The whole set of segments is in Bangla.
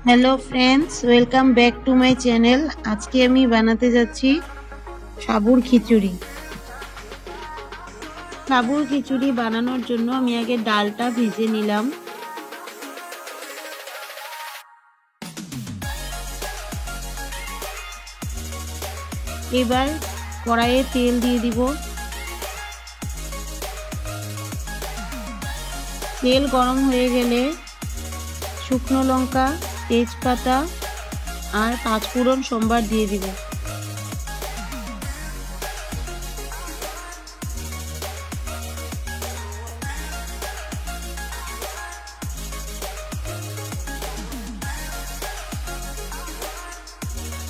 Hello friends, welcome back to my channel. আজকে আমি বানাতে যাচ্ছি সাবুর খিচুড়ি। সাবুর খিচুড়ি বানানোর জন্য আমি আগে ডালটা ভেজে নিলাম। এবার কড়াইয়ে তেল দিয়ে দিব। তেল গরম হয়ে গেলে শুকনো লঙ্কা, তেজপাতা আর পাঁচফোড়ন সম্বার দিয়ে দিব।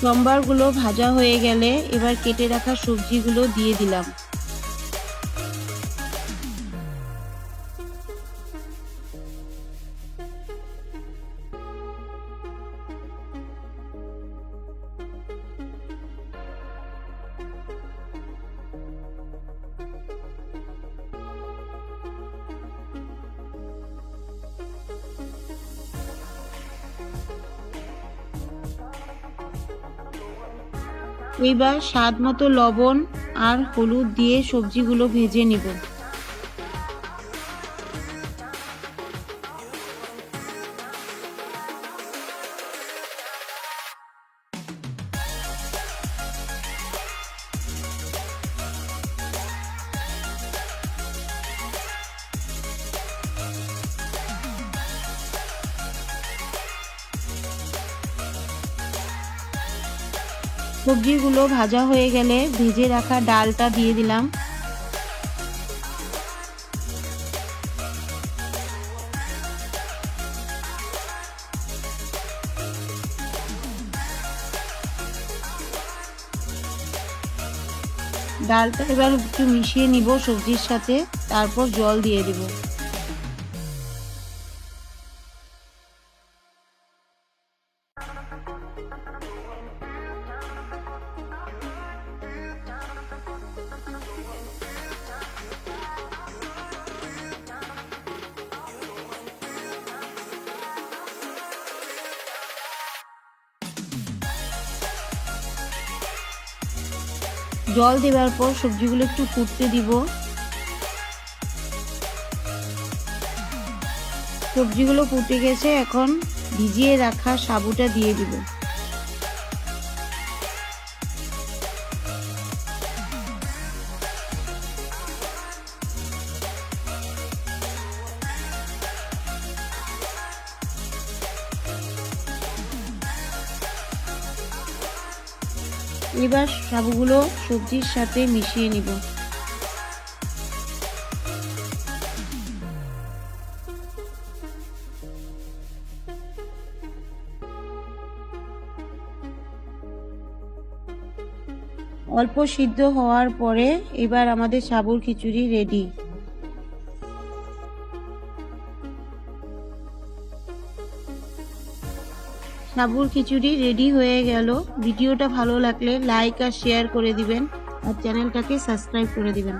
সম্বারগুলো ভাজা হয়ে গেলে এবার কেটে রাখা সবজিগুলো দিয়ে দিলাম। এবার স্বাদ মতো লবণ আর হলুদ দিয়ে সবজিগুলো ভেজে নিব। সবজিগুলো ভাজা হয়ে গেলে ভেজে রাখা ডালটা দিয়ে দিলাম। ডালটা এবার একটু মিশিয়ে নিব সবজির সাথে, তারপর জল দিয়ে দেব। জল দেওয়ার পর সবজিগুলো একটু ফুটতে দিব। সবজিগুলো ফুটে গেছে, এখন ভিজিয়ে রাখা সাবুটা দিয়ে দিব। এবার সাবুগুলো সবজির সাথে মিশিয়ে নিব। অল্প সিদ্ধ হওয়ার পরে এবার আমাদের সাবুর খিচুড়ি রেডি। সাবুর খিচুড়ি রেডি হয়ে গেল। ভিডিওটা ভালো লাগলে লাইক আর শেয়ার করে দিবেন আর চ্যানেলটাকে সাবস্ক্রাইব করে দিবেন।